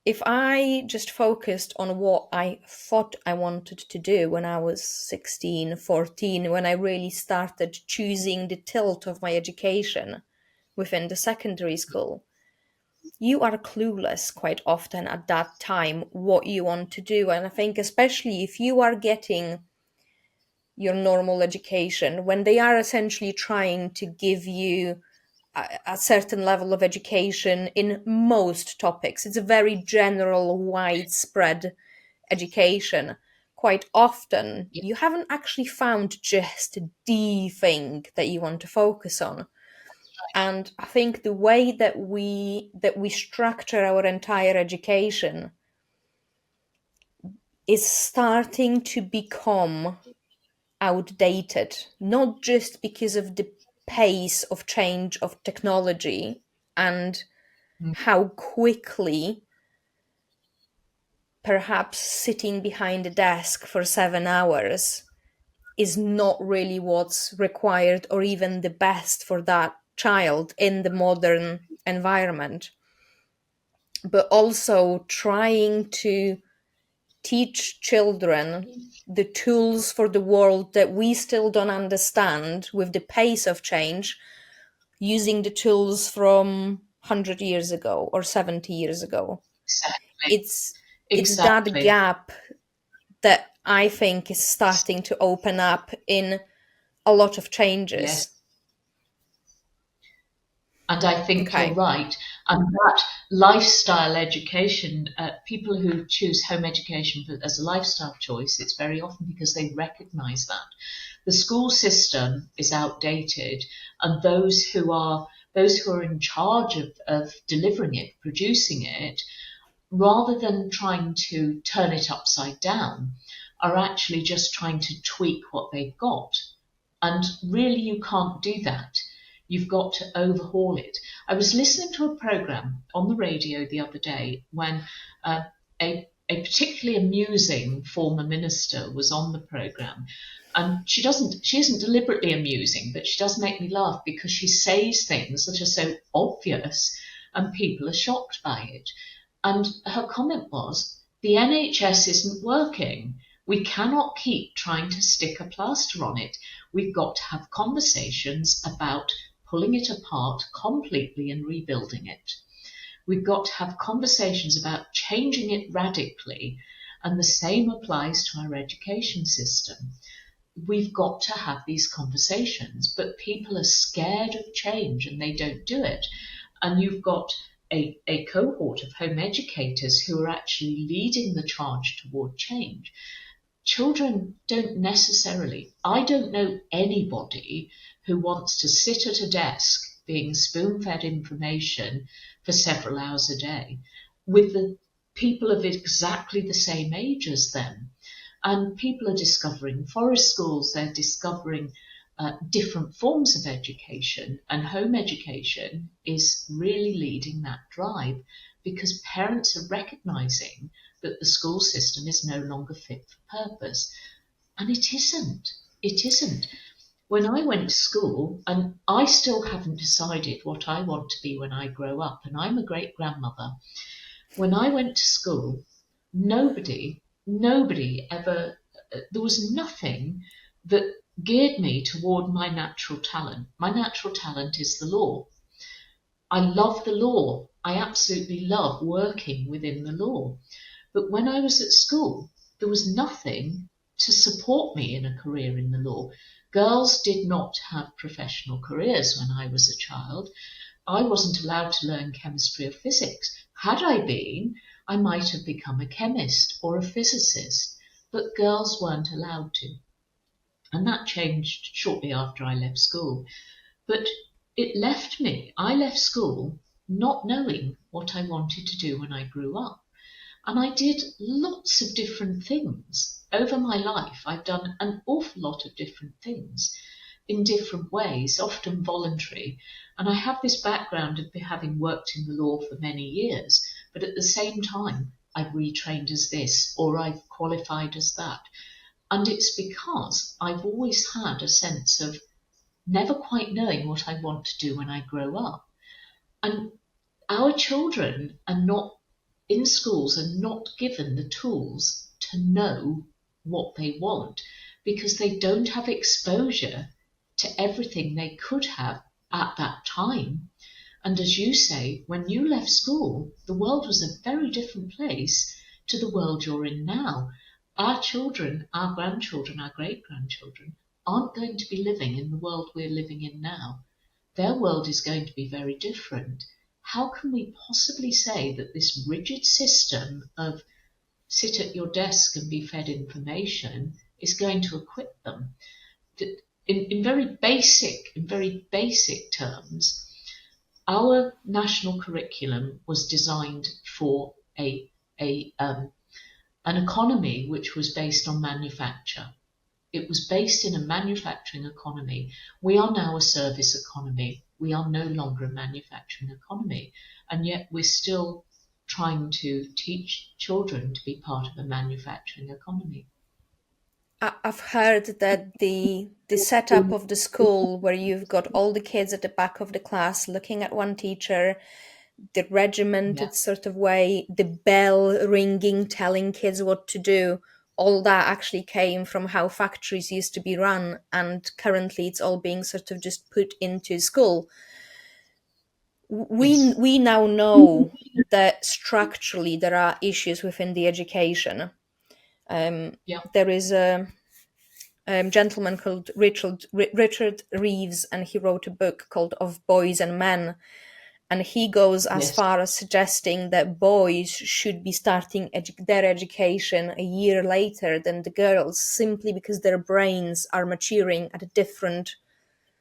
if I just focused on what I thought I wanted to do when I was 16, 14, when I really started choosing the tilt of my education within the secondary school, you are clueless quite often at that time what you want to do. And I think, especially if you are getting your normal education, when they are essentially trying to give you a certain level of education in most topics, it's a very general, widespread education. Quite often,
Yeah.
you haven't actually found just the thing that you want to focus on. And I think the way that we structure our entire education is starting to become outdated, not just because of the pace of change of technology and
Mm.
how quickly perhaps sitting behind a desk for 7 hours is not really what's required or even the best for that child in the modern environment, but also trying to teach children the tools for the world that we still don't understand with the pace of change, using the tools from 100 years ago or 70 years ago.
Exactly.
It's that
Exactly.
gap that I think is starting to open up in a lot of
Yes.
changes.
And I think you're
Okay.
right. And that lifestyle education, people who choose home education as a lifestyle choice, it's very often because they recognize that. The school system is outdated, and those who are in charge of delivering it, producing it, rather than trying to turn it upside down, are actually just trying to tweak what they've got. And really, you can't do that. You've got to overhaul it. I was listening to a program on the radio the other day when uh, a particularly amusing former minister was on the program. And she isn't deliberately amusing, but she does make me laugh because she says things that are so obvious and people are shocked by it. And her comment was, the NHS isn't working. We cannot keep trying to stick a plaster on it. We've got to have conversations about pulling it apart completely and rebuilding it. We've got to have conversations about changing it radically, and the same applies to our education system. We've got to have these conversations, but people are scared of change and they don't do it. And you've got a cohort of home educators who are actually leading the charge toward change. Children don't necessarily, I don't know anybody who wants to sit at a desk being spoon fed information for several hours a day with the people of exactly the same age as them. And people are discovering forest schools, they're discovering different forms of education, and home education is really leading that drive because parents are recognizing that the school system is no longer fit for purpose. And it isn't. It isn't. When I went to school, and I still haven't decided what I want to be when I grow up, and I'm a great grandmother. When I went to school, nobody ever, there was nothing that geared me toward my natural talent. My natural talent is the law. I love the law. I absolutely love working within the law. But when I was at school, there was nothing to support me in a career in the law. Girls did not have professional careers when I was a child. I wasn't allowed to learn chemistry or physics. Had I been, I might have become a chemist or a physicist, but girls weren't allowed to. And that changed shortly after I left school. But I left school not knowing what I wanted to do when I grew up. And I did lots of different things. Over my life, I've done an awful lot of different things in different ways, often voluntary. And I have this background of having worked in the law for many years, but at the same time, I've retrained as this or I've qualified as that. And it's because I've always had a sense of never quite knowing what I want to do when I grow up. And our children are not in schools, are not given the tools to know what they want because they don't have exposure to everything they could have at that time. And as you say, when you left school, the world was a very different place to the world you're in now. Our children, our grandchildren, our great-grandchildren aren't going to be living in the world we're living in now. Their world is going to be very different. How can we possibly say that this rigid system of sit at your desk and be fed information is going to equip them? In very basic terms, our national curriculum was designed for an economy which was based on manufacture. It was based in a manufacturing economy. We are now a service economy. We are no longer a manufacturing economy. And yet we're still trying to teach children to be part of a manufacturing economy.
I've heard that the setup of the school, where you've got all the kids at the back of the class looking at one teacher, the regimented
Yeah.
sort of way, the bell ringing, telling kids what to do, all that actually came from how factories used to be run, and currently it's all being sort of just put into school.
Yes.
We now know that structurally there are issues within the education.
Yeah.
There is a gentleman called Richard Reeves, and he wrote a book called Of Boys and Men. And he goes as
Yes.
far as suggesting that boys should be starting their education a year later than the girls, simply because their brains are maturing at different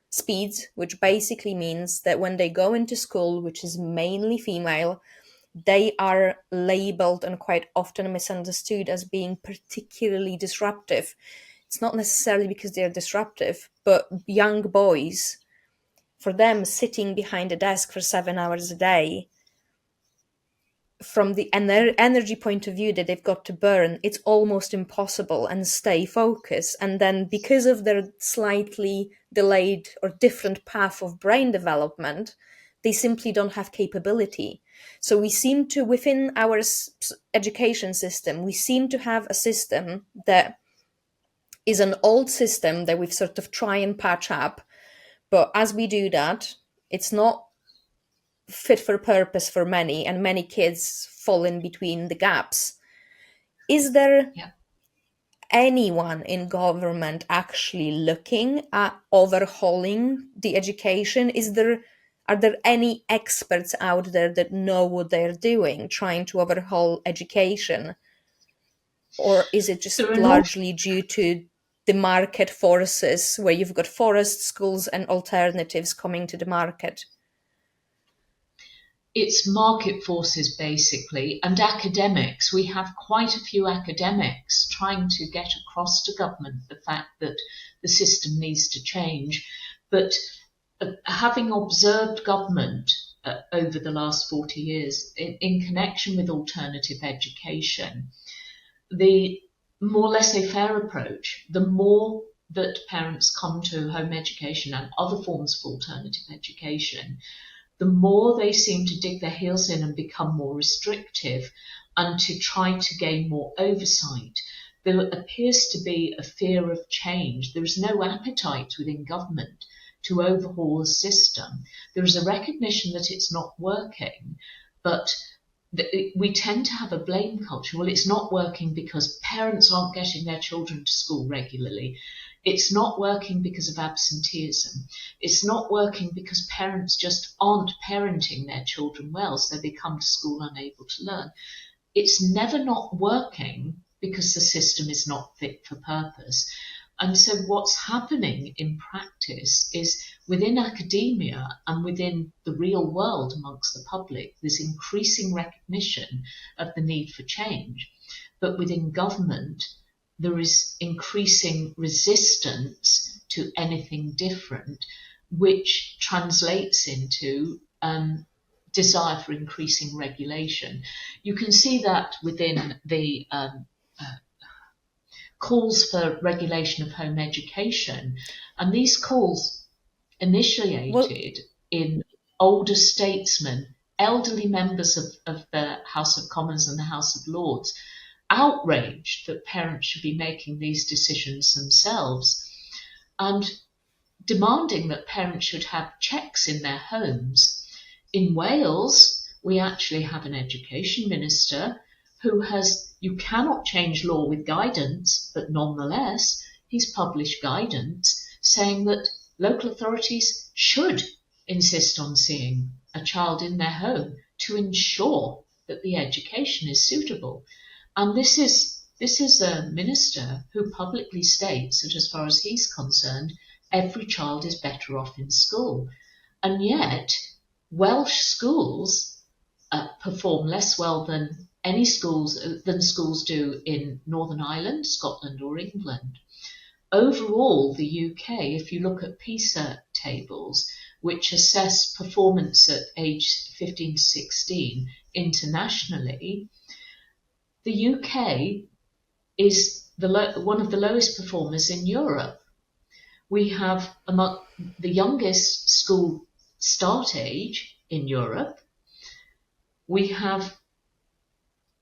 speeds, which basically means that when they go into school, which is mainly female, they are labeled and quite often misunderstood as being particularly disruptive. It's not necessarily because they're disruptive, but young boys, for them, sitting behind a desk for 7 hours a day, from the energy point of view that they've got to burn, it's almost impossible and stay focused. And then because of their slightly delayed or different path of brain development, they simply don't have capability. So we seem to, within our education system, we seem to have a system that is an old system that we've sort of try and patch up. But as we do that, it's not fit for purpose for many, and many kids fall in between the gaps. Is there
Yeah.
anyone in government actually looking at overhauling the education? Are there any experts out there that know what they're doing, trying to overhaul education? Or is it
There
just
are no
largely due to the market forces, where you've got forest schools and alternatives coming to the market?
It's market forces basically, and academics. We have quite a few academics trying to get across to government the fact that the system needs to change. But having observed government over the last 40 years in connection with alternative education, the more laissez-faire approach, the more that parents come to home education and other forms of alternative education, the more they seem to dig their heels in and become more restrictive and to try to gain more oversight. There appears to be a fear of change. There is no appetite within government to overhaul the system. There is a recognition that it's not working, but we tend to have a blame culture. Well, it's not working because parents aren't getting their children to school regularly. It's not working because of absenteeism. It's not working because parents just aren't parenting their children well, so they come to school unable to learn. It's never not working because the system is not fit for purpose. And so what's happening in practice is within academia and within the real world amongst the public, there's increasing recognition of the need for change. But within government, there is increasing resistance to anything different, which translates into desire for increasing regulation. You can see that within the calls for regulation of home education. And these calls
Well,
initiated in older statesmen, elderly members of the House of Commons and the House of Lords, outraged that parents should be making these decisions themselves, and demanding that parents should have checks in their homes. In Wales, we actually have an education minister who you cannot change law with guidance, but nonetheless, he's published guidance saying that local authorities should insist on seeing a child in their home to ensure that the education is suitable. And this is a minister who publicly states that as far as he's concerned, every child is better off in school. And yet, Welsh schools perform less well than schools do in Northern Ireland, Scotland or England. Overall, the UK, if you look at PISA tables, which assess performance at age 15 to 16 internationally, the UK is one of the lowest performers in Europe. We have among the youngest school start age in Europe. We have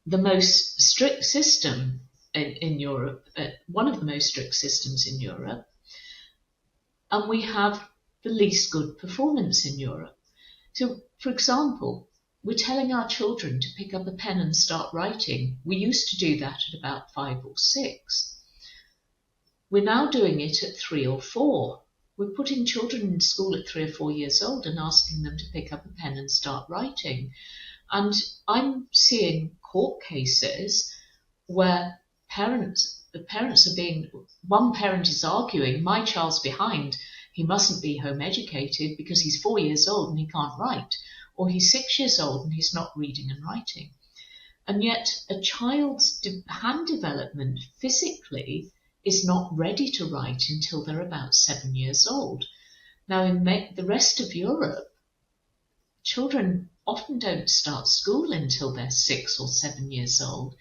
the most strict system in Europe, one of the most strict systems in Europe, and we have the least good performance in Europe. So, for example, we're telling our children to pick up a pen and start writing. We used to do that at about 5 or 6. We're now doing it at 3 or 4. We're putting children in school at 3 or 4 years old and asking them to pick up a pen and start writing. And I'm seeing court cases where one parent is arguing, my child's behind, he mustn't be home educated because he's 4 years old and he can't write, or he's 6 years old and he's not reading and writing. And yet a child's hand development physically is not ready to write until they're about 7 years old. Now in the rest of Europe, children often don't start school until they're 6 or 7 years old,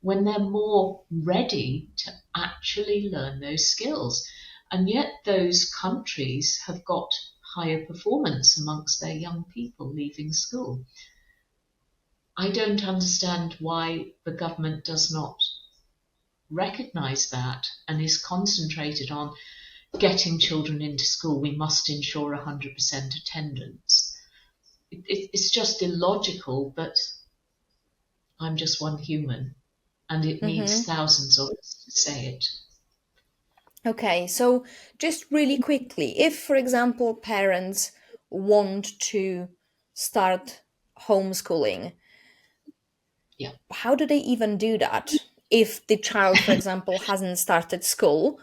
when they're more ready to actually learn those skills. And yet those countries have got higher performance amongst their young people leaving school. I don't understand why the government does not recognise that and is concentrated on getting children into school. We must ensure 100% attendance. It's just illogical, but I'm just one human, and it needs thousands of us to say it.
Okay, so just really quickly, if, for example, parents want to start homeschooling,
Yeah.
how do they even do that? If the child, for example, hasn't started school,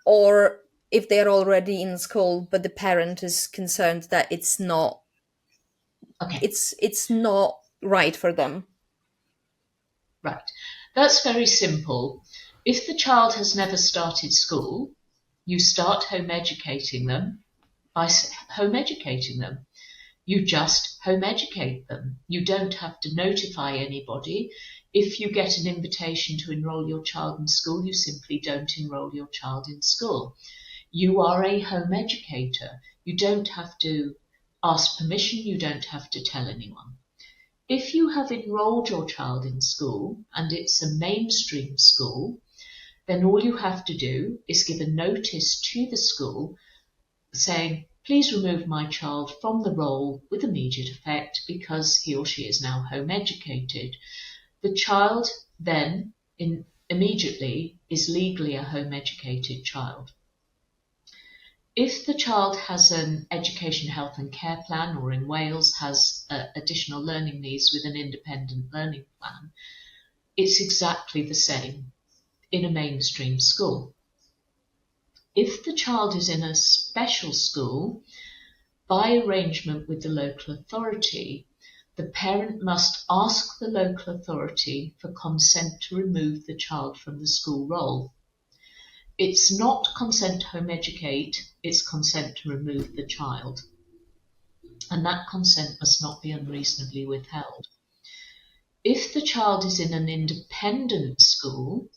or if they're already in school, but the parent is concerned that it's not right for them.
Right. That's very simple. If the child has never started school, you start home educating them by home educating them. You just home educate them. You don't have to notify anybody. If you get an invitation to enroll your child in school, you simply don't enroll your child in school. You are a home educator. You don't have to ask permission. You don't have to tell anyone. If you have enrolled your child in school and it's a mainstream school, then all you have to do is give a notice to the school saying, please remove my child from the roll with immediate effect because he or she is now home educated. The child then immediately is legally a home educated child. If the child has an education, health and care plan, or in Wales has additional learning needs with an independent learning plan, it's exactly the same in a mainstream school. If the child is in a special school, by arrangement with the local authority, the parent must ask the local authority for consent to remove the child from the school roll. It's not consent to home educate, it's consent to remove the child. And that consent must not be unreasonably withheld. If the child is in an independent school,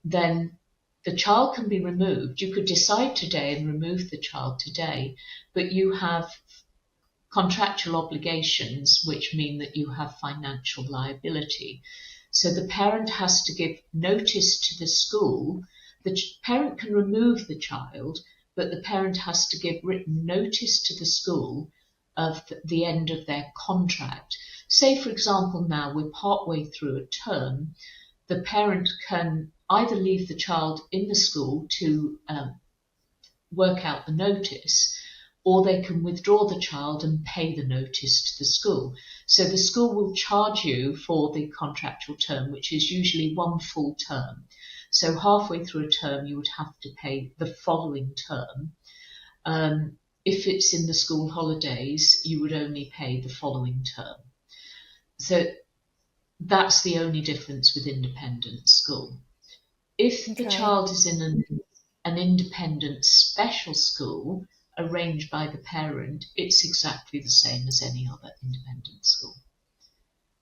then The child can be removed. You could decide today and remove the child today, but you have contractual obligations, which mean that you have financial liability. So the parent has to give notice to the school. The parent can remove the child, but the parent has to give written notice to the school of the end of their contract. Say, for example, now we're partway through a term, the parent can either leave the child in the school to work out the notice, or they can withdraw the child and pay the notice to the school. So the school will charge you for the contractual term, which is usually one full term. So halfway through a term, you would have to pay the following term. If it's in the school holidays, you would only pay the following term. So that's the only difference with independent school. If the
Okay.
child is in an independent special school arranged by the parent, it's exactly the same as any other independent school.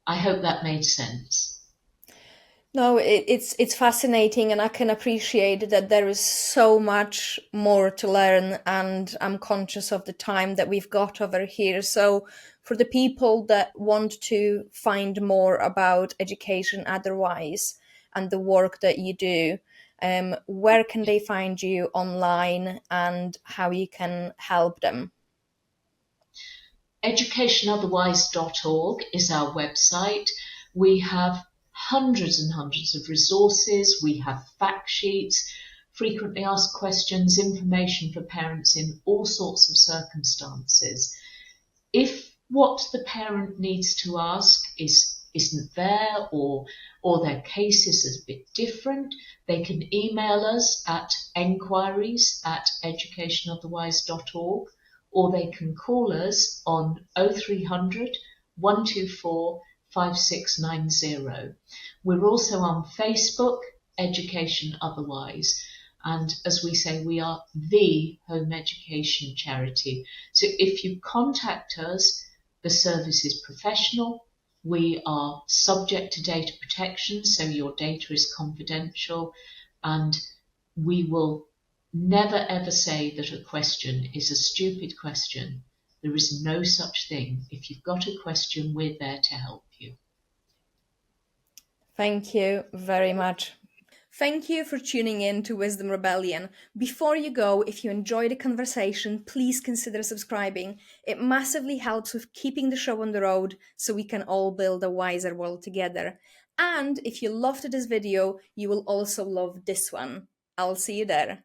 I hope that made sense.
No, it's fascinating, and I can appreciate that there is so much more to learn, and I'm conscious of the time that we've got over here. So, for the people that want to find more about education otherwise and the work that you do, where can they find you online and how you can help them?
Educationotherwise.org is our website. We have hundreds and hundreds of resources. We have fact sheets, frequently asked questions, information for parents in all sorts of circumstances. If what the parent needs to ask isn't there, or their case is a bit different, they can email us at enquiries@educationotherwise.org, or they can call us on 0300 124 5690. We're also on Facebook, Education Otherwise. And as we say, we are the home education charity. So if you contact us, the service is professional. We are subject to data protection, so your data is confidential, and we will never ever say that a question is a stupid question. There is no such thing. If you've got a question, we're there to help you.
Thank you very much. Thank you for tuning in to Wisdom Rebellion. Before you go, if you enjoyed the conversation, please consider subscribing. It massively helps with keeping the show on the road so we can all build a wiser world together. And if you loved this video, you will also love this one. I'll see you there.